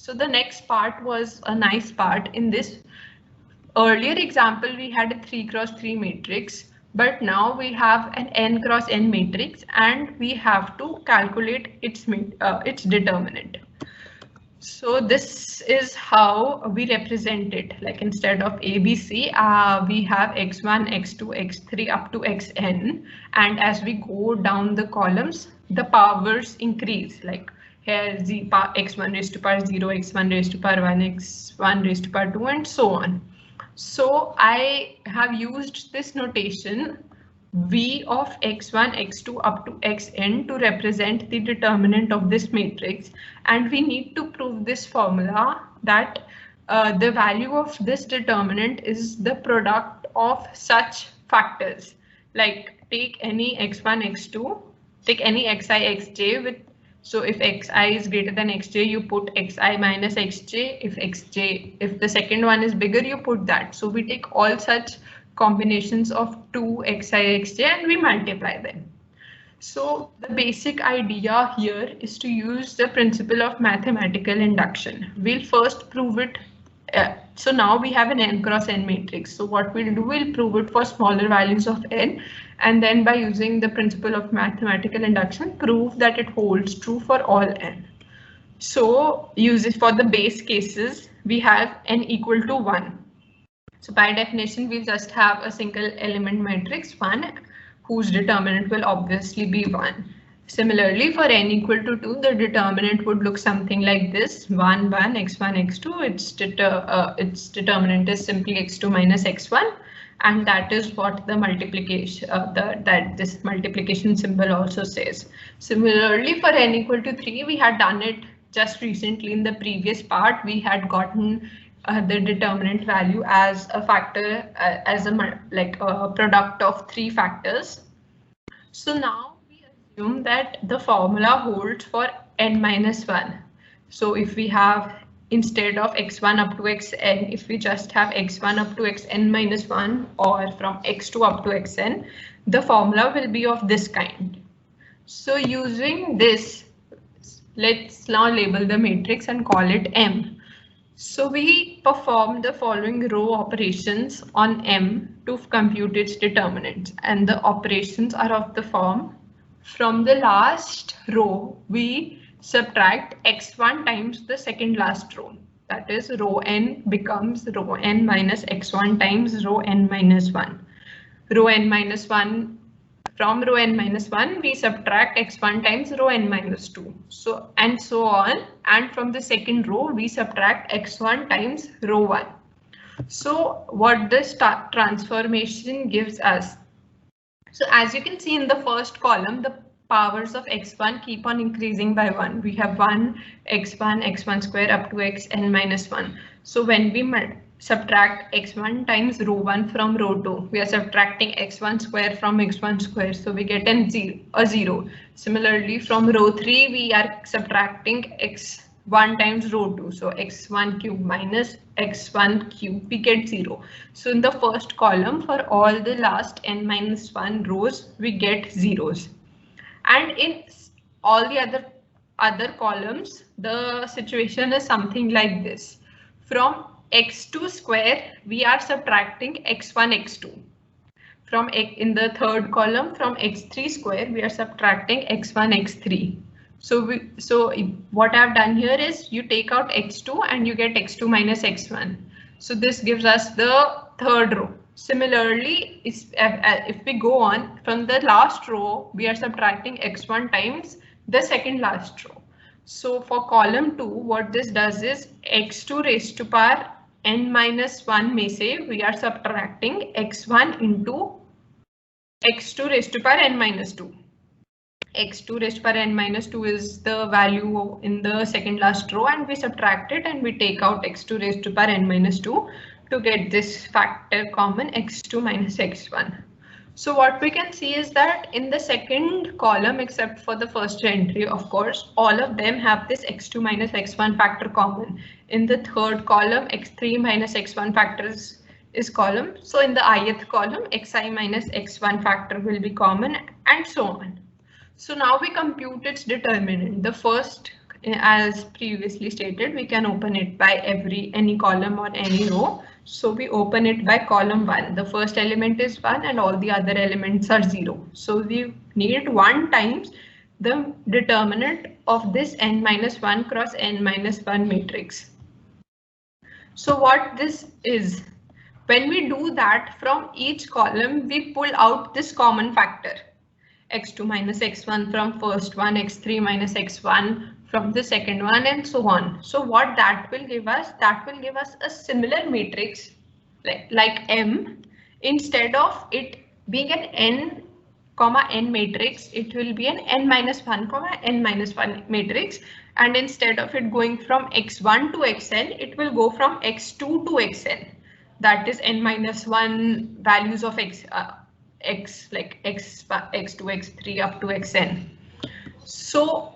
So the next part was a nice part. In this earlier example, we had a 3 cross 3 matrix, but now we have an n cross n matrix and we have to calculate its determinant. So this is how we represent it. Like instead of ABC, we have x1, x2, x3 up to xn. And as we go down the columns, the powers increase. Like here x1 raised to power 0, x1 raised to power 1, x1 raised to power 2, and so on. So I have used this notation v of x1, x2 up to xn to represent the determinant of this matrix, and we need to prove this formula that the value of this determinant is the product of such factors. Like take any x1, x2, take any xi, xj with, so if xi is greater than xj, you put xi minus xj. If the second one is bigger, you put that. So we take all such combinations of 2 xi, xj and we multiply them. So the basic idea here is to use the principle of mathematical induction. We'll first prove it. So now we have an n cross n matrix. So what we'll do, we'll prove it for smaller values of n, and then by using the principle of mathematical induction, prove that it holds true for all n. So use it for the base cases. We have n equal to 1. So by definition, we'll just have a single element matrix 1, whose determinant will obviously be 1. Similarly, for n equal to 2, the determinant would look something like this: 1, 1, x1, x2. Its determinant is simply x2 minus x1, and that is what the multiplication that this multiplication symbol also says. Similarly, for n equal to 3, we had done it just recently in the previous part. We had gotten the determinant value as a factor, as a product of 3 factors. So now we assume that the formula holds for n minus 1. So if we have, instead of x1 up to xn, if we just have x1 up to xn minus 1, or from x2 up to xn, the formula will be of this kind. So using this, let's now label the matrix and call it M. So we perform the following row operations on M to compute its determinants, and the operations are of the form: from the last row we subtract x1 times the second last row. That is, row n becomes row n minus x1 times row n minus 1. Row n minus 1, from row n minus 1 we subtract x1 times row n minus 2. So and so on, and from the second row we subtract x1 times row 1. So what this transformation gives us, so as you can see in the first column, the powers of x1 keep on increasing by 1. We have 1 x1, x1 square up to xn minus 1. So when we subtract x1 times row 1 from row 2, we are subtracting x1 square from x1 square, so we get a 0. Similarly, from row 3 we are subtracting x1 times row 2, so x1 cube minus x1 cube, we get 0. So in the first column, for all the last n minus 1 rows, we get zeros, and in all the other columns the situation is something like this: from x2 square we are subtracting x1, x2. From in the third column, from x3 square we are subtracting x1, x3. So what I've done here is you take out x2 and you get x2 minus x1. So this gives us the third row. Similarly, if we go on, from the last row we are subtracting x1 times the second last row. So for column 2, what this does is x2 raised to power n minus 1 may say we are subtracting x1 into x2 raised to power n minus 2. x2 raised to power n minus 2 is the value in the second last row, and we subtract it and we take out x2 raised to power n minus 2 to get this factor common, x2 minus x1. So what we can see is that in the second column, except for the first entry, of course, all of them have this x2 minus x1 factor common. In the third column, x3 minus x1 factor is common. So in the ith column, xi minus x1 factor will be common, and so on. So now we compute its determinant. The first as previously stated, we can open it by any column or any row. So we open it by column 1. The first element is 1 and all the other elements are 0. So we need 1 times the determinant of this n minus 1 cross n minus 1 matrix. So what this is, when we do that, from each column we pull out this common factor, x2 minus x1 from first one, x3 minus x1 from the second one, and so on. So what that will give us, a similar matrix like M. Instead of it being an n comma n matrix, it will be an n minus 1 comma n minus 1 matrix, and instead of it going from x1 to xn, it will go from x2 to xn. That is n minus 1 values of x like x2, x3 up to xn. So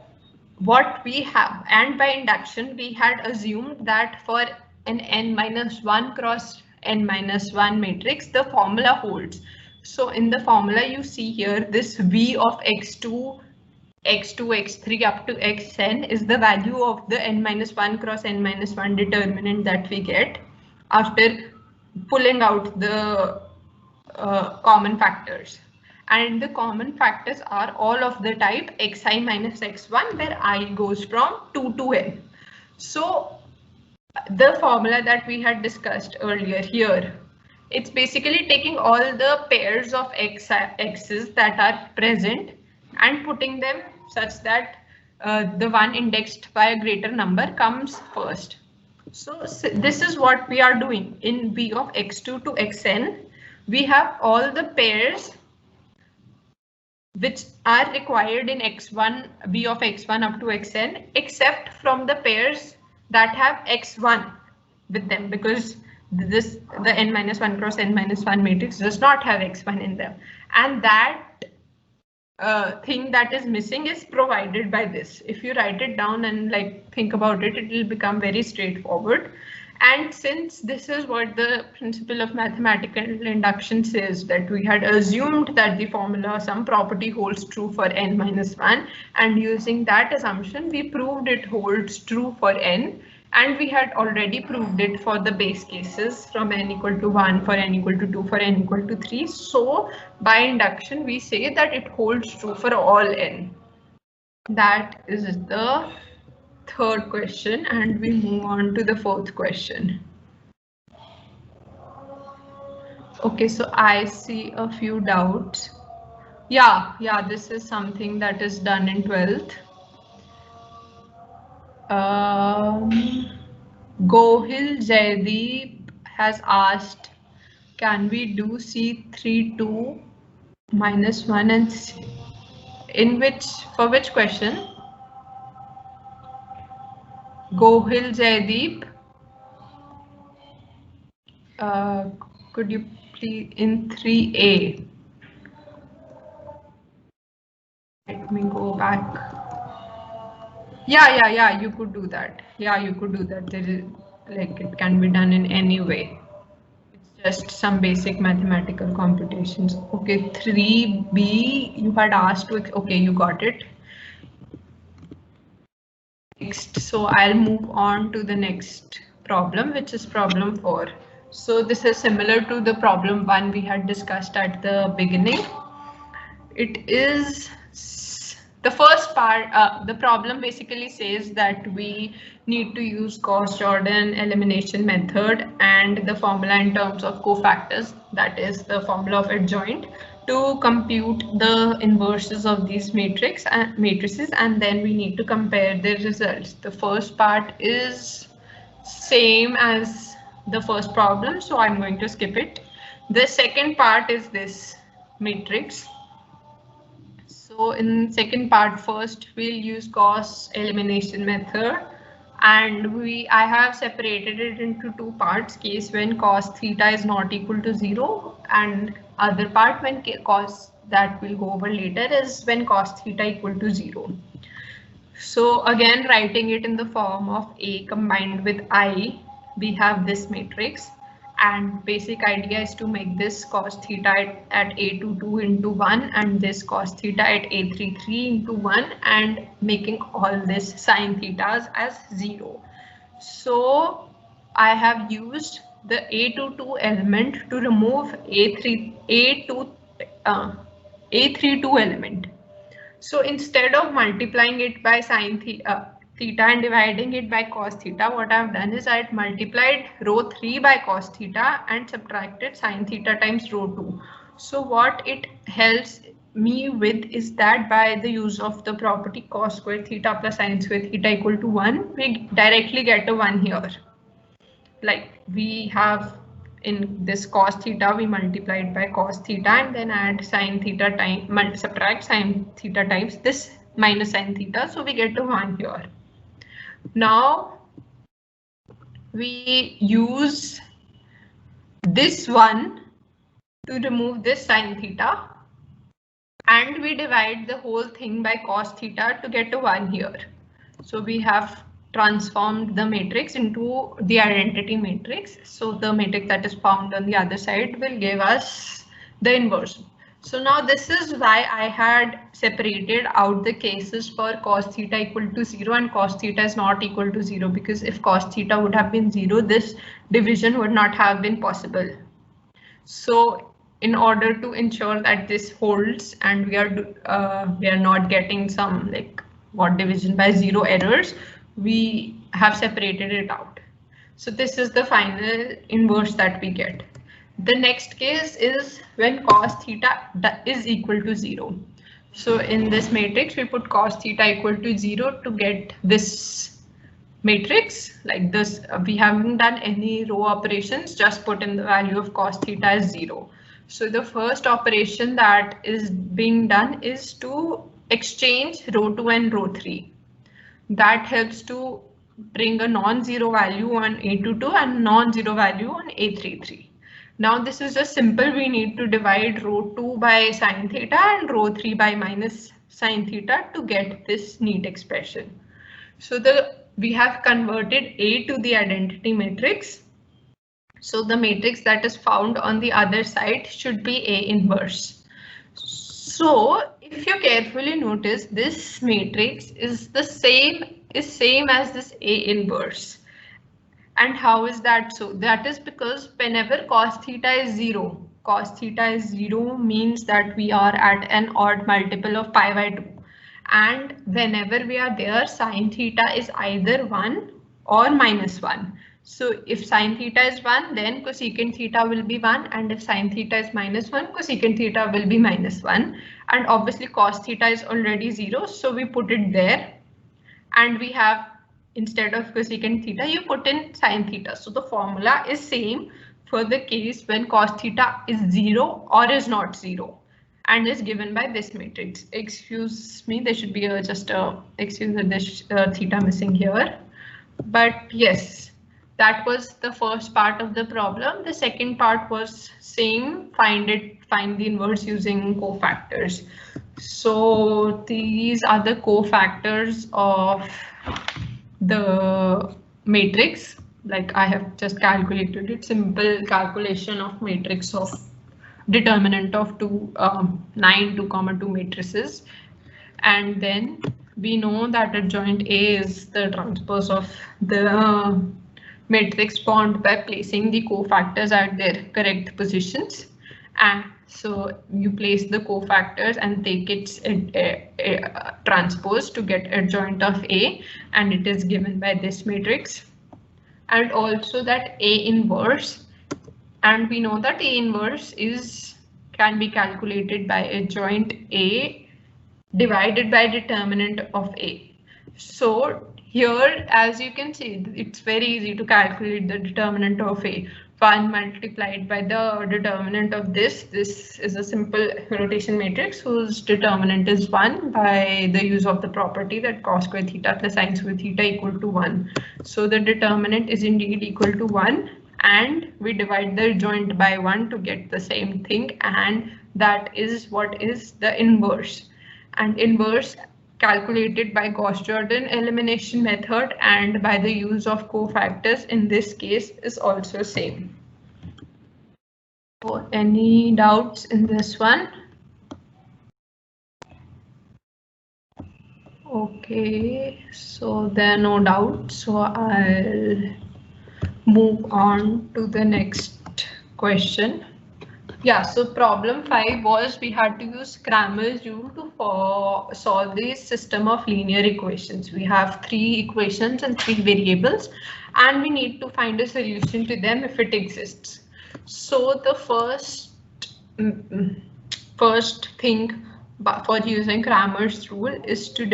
what we have, and by induction we had assumed that for an n minus 1 cross n minus 1 matrix, the formula holds. So in the formula you see here, this v of x2, x3 up to xn is the value of the n minus 1 cross n minus 1 determinant that we get after pulling out the common factors. And the common factors are all of the type xi minus x1, where I goes from 2 to n. So the formula that we had discussed earlier here, it's basically taking all the pairs of x's that are present and putting them such that the one indexed by a greater number comes first. So this is what we are doing in v of x2 to xn. We have all the pairs which are required in x1, v of x1 up to xn, except from the pairs that have x1 with them, because the n minus 1 cross n minus 1 matrix does not have x1 in them, and that thing that is missing is provided by this. If you write it down and think about it, it will become very straightforward. And since this is what the principle of mathematical induction says, that we had assumed that the formula some property holds true for n minus 1, and using that assumption we proved it holds true for n, and we had already proved it for the base cases from n equal to 1, for n equal to 2, for n equal to 3. So by induction we say that it holds true for all n. That is the third question, and we move on to the fourth question. Okay, so I see a few doubts. Yeah, this is something that is done in 12th. Gohil Jaideep has asked, can we do C32 minus 1 and C? For which question? Gohil Jaideep, could you please, in 3A, let me go back. Yeah, you could do that. Yeah, you could do that. There is, it can be done in any way. It's just some basic mathematical computations. Okay, 3B, you had asked to, okay, you got it. Next, so I'll move on to the next problem, which is problem 4. So this is similar to the problem 1 we had discussed at the beginning. It is the first part. The problem basically says that we need to use Gauss-Jordan elimination method and the formula in terms of cofactors, that is the formula of adjoint, to compute the inverses of these matrices, and then we need to compare the results. The first part is same as the first problem, so I'm going to skip it. The second part is this matrix. So in second part, first we'll use Gauss elimination method, and I have separated it into two parts: case when cos theta is not equal to 0, and other part when cos, that will go over later, is when cos theta equal to 0. So again, writing it in the form of A combined with I, we have this matrix, And basic idea is to make this cos theta at A22 into 1 and this cos theta at A33 into 1 and making all this sine thetas as 0. So I have used the A22 element to remove A32 element. So instead of multiplying it by sine theta and dividing it by cos theta, what I've done is I've multiplied rho 3 by cos theta and subtracted sine theta times rho 2. So what it helps me with is that by the use of the property cos square theta plus sine square theta equal to 1, we directly get a 1 here. Like we have in this cos theta, we multiply it by cos theta and then add sine theta times, subtract sine theta times this minus sine theta. So we get a 1 here. Now we use this one to remove this sine theta and we divide the whole thing by cos theta to get a 1 here. So we have transformed the matrix into the identity matrix. So the matrix that is found on the other side will give us the inversion. So now this is why I had separated out the cases for cos theta equal to 0 and cos theta is not equal to 0, because if cos theta would have been 0, this division would not have been possible. So in order to ensure that this holds and we are not getting some like division by 0 errors, we have separated it out. So this is the final inverse that we get. The next case is when cos theta is equal to 0. So in this matrix, we put cos theta equal to 0 to get this matrix like this. We haven't done any row operations, just put in the value of cos theta as 0. So the first operation that is being done is to exchange rho 2 and rho 3. That helps to bring a non-zero value on A22 and non-zero value on A33. Now this is just simple. We need to divide rho 2 by sine theta and rho 3 by minus sine theta to get this neat expression. So we have converted A to the identity matrix. So the matrix that is found on the other side should be A inverse. So if you carefully notice, this matrix is the same as this A inverse. And how is that so? That is because whenever cos theta is 0, cos theta is 0 means that we are at an odd multiple of pi by 2. And whenever we are there, sine theta is either 1 or minus 1. So if sine theta is 1, then cosecant theta will be 1, and if sine theta is minus 1, cosecant theta will be minus 1. And obviously cos theta is already 0, so we put it there. And we have, instead of cosecant theta, you put in sine theta. So the formula is same for the case when cos theta is 0 or is not 0 and is given by this matrix. Excuse me, there should be just a theta missing here. But yes, that was the first part of the problem. The second part was same, find the inverse using cofactors. So these are the cofactors of the matrix. Like I have just calculated it, simple calculation of matrix of determinant of 9, 2, 2 matrices. And then we know that adjoint A is the transpose of the matrix formed by placing the cofactors at their correct positions. And so you place the cofactors and take its transpose to get adjoint of A, and it is given by this matrix. And also that A inverse, and we know that A inverse can be calculated by adjoint A divided by determinant of A. So here, as you can see, it's very easy to calculate the determinant of A. 1 multiplied by the determinant of this. This is a simple rotation matrix whose determinant is 1 by the use of the property that cos square theta plus sine square theta equal to 1. So the determinant is indeed equal to 1, and we divide the adjoint by 1 to get the same thing, and that is what is the inverse. And inverse calculated by Gauss-Jordan elimination method and by the use of cofactors in this case is also same. So any doubts in this one? Okay, so there are no doubts. So I'll move on to the next question. Yeah, so problem 5 was we had to use Cramer's rule to solve this system of linear equations. We have 3 equations and 3 variables, and we need to find a solution to them if it exists. So the first thing for using Cramer's rule is to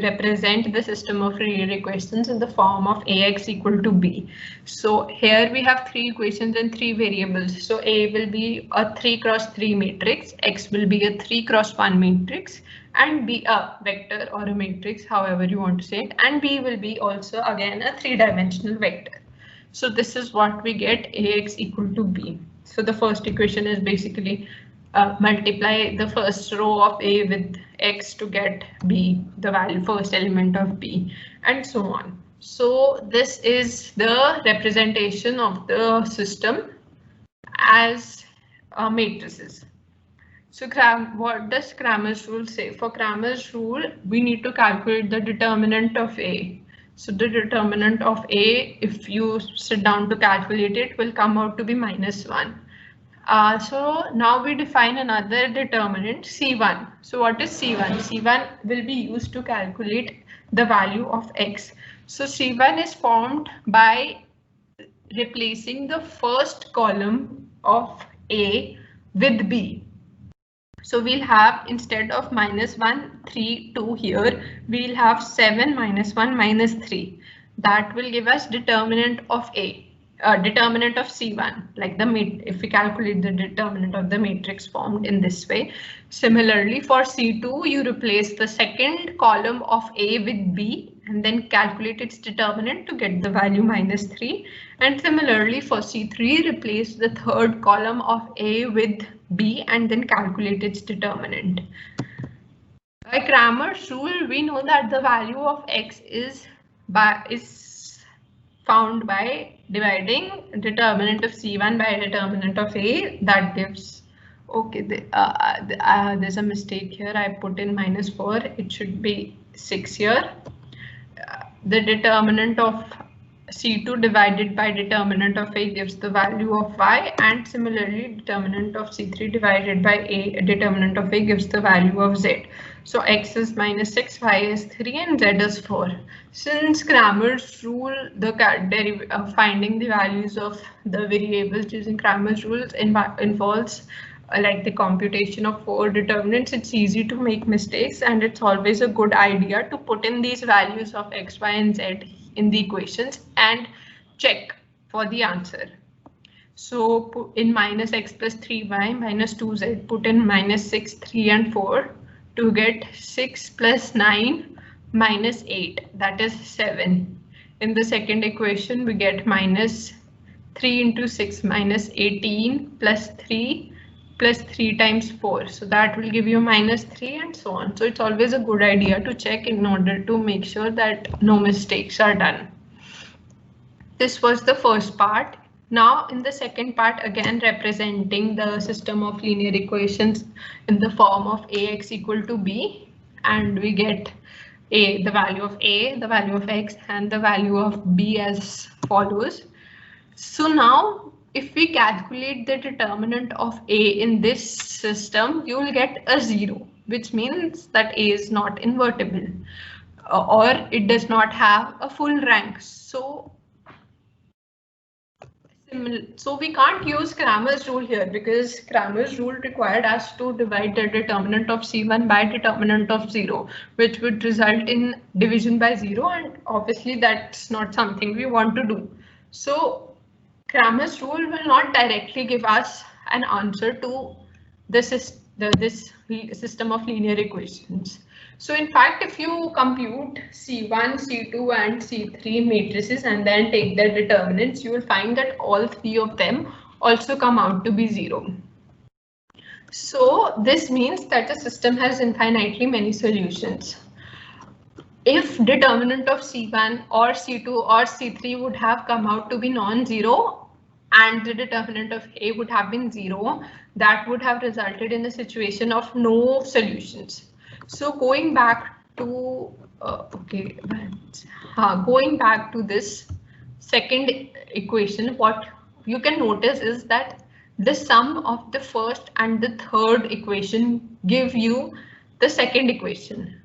represent the system of linear equations in the form of Ax equal to b. So here we have 3 equations and 3 variables. So A will be a 3 cross 3 matrix, X will be a 3 cross 1 matrix, and B a vector or a matrix, however you want to say it, and B will be also again a 3-dimensional vector. So this is what we get, Ax equal to b. So the first equation is basically multiply the first row of A with X to get B, the value first element of B, and so on. So this is the representation of the system as matrices. So what does Cramer's rule say? For Cramer's rule, we need to calculate the determinant of A. So the determinant of A, if you sit down to calculate it, will come out to be -1. So now we define another determinant, C1. So what is C1? C1 will be used to calculate the value of X. So C1 is formed by replacing the first column of A with B. So we'll have, instead of -1, 3, 2 here, we'll have 7 -1 -3. That will give us determinant of A. Determinant of C1, like if we calculate the determinant of the matrix formed in this way. Similarly, for C2, you replace the second column of A with B and then calculate its determinant to get the value -3. And similarly, for C3, replace the third column of A with B and then calculate its determinant. By Cramer's rule, we know that the value of X is found by dividing determinant of C1 by determinant of A. That gives, okay, there's a mistake here. I put in -4. It should be 6 here. The determinant of C2 divided by determinant of A gives the value of Y, and similarly determinant of C3 divided by determinant of A gives the value of Z. So X is -6, Y is 3, and Z is 4. Since Cramer's rule, finding the values of the variables using Cramer's rules involves like the computation of 4 determinants, it's easy to make mistakes, and it's always a good idea to put in these values of X, Y, and Z in the equations and check for the answer. So put in -x plus 3y minus 2z, put in -6, 3, and 4 to get 6 plus 9 minus 8, that is 7. In the second equation, we get -3 into 6 minus 18 plus 3 plus 3 times 4. So that will give you -3 and so on. So it's always a good idea to check in order to make sure that no mistakes are done. This was the first part. Now in the second part, again representing the system of linear equations in the form of Ax equal to b, and we get the value of A, the value of X, and the value of B as follows. So now if we calculate the determinant of A in this system, you will get a 0, which means that A is not invertible or it does not have a full rank. So we can't use Cramer's rule here, because Cramer's rule required us to divide the determinant of C1 by determinant of 0, which would result in division by 0, and obviously that's not something we want to do. So Cramer's rule will not directly give us an answer to this system of linear equations. So in fact, if you compute C1, C2, and C3 matrices and then take their determinants, you will find that all 3 of them also come out to be 0. So this means that the system has infinitely many solutions. If determinant of C1 or C2 or C3 would have come out to be non-zero, and the determinant of A would have been 0, that would have resulted in a situation of no solutions. So going back to going back to this second equation, what you can notice is that the sum of the first and the third equation give you the second equation.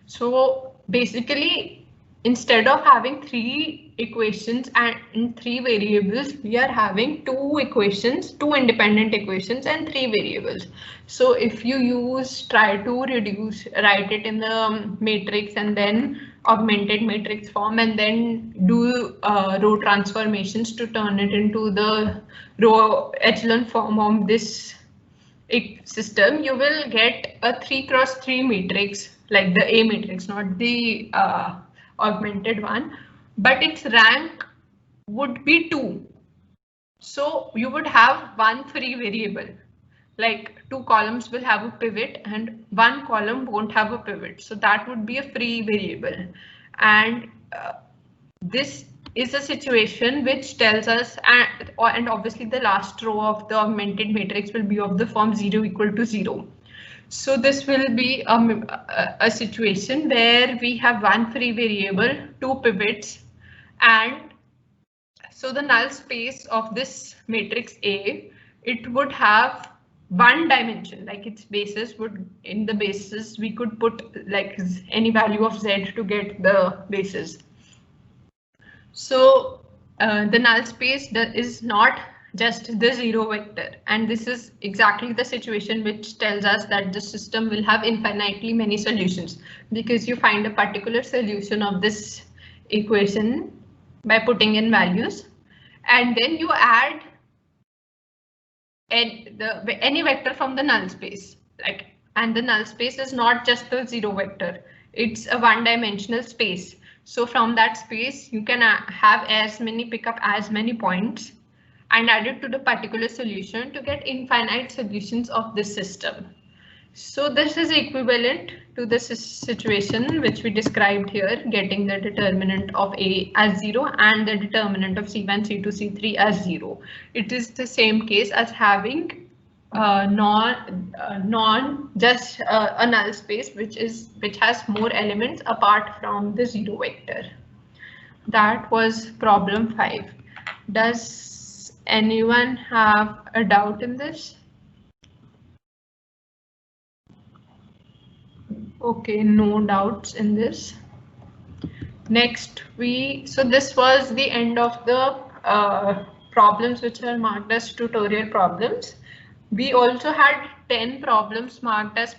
So basically, instead of having three equations and three variables, we are having two equations, two independent equations and three variables. So if you try to write it in the matrix and then augmented matrix form and then do row transformations to turn it into the row echelon form of this system, you will get a 3x3 matrix, like the A matrix, not the augmented one, but its rank would be 2. So you would have one free variable, like two columns will have a pivot and one column won't have a pivot. So that would be a free variable. And this is a situation which tells us, and obviously the last row of the augmented matrix will be of the form 0 equal to 0. So this will be a situation where we have one free variable, two pivots, and so the null space of this matrix A, it would have one dimension, like its basis would, in the basis we could put like any value of z to get the basis. So the null space is not just the zero vector, and this is exactly the situation which tells us that the system will have infinitely many solutions, because you find a particular solution of this equation by putting in values, and then you add any vector from the null space, and the null space is not just the zero vector, it's a one-dimensional space. So from that space, you can pick up as many points and add it to the particular solution to get infinite solutions of this system. So this is equivalent to the situation which we described here, getting the determinant of A as 0 and the determinant of C1, C2, C3 as 0. It is the same case as having just a null space which has more elements apart from the zero vector. That was problem 5. Does anyone have a doubt in this? Okay, no doubts in this. Next, so this was the end of the problems which are marked as tutorial problems. We also had 10 problems marked as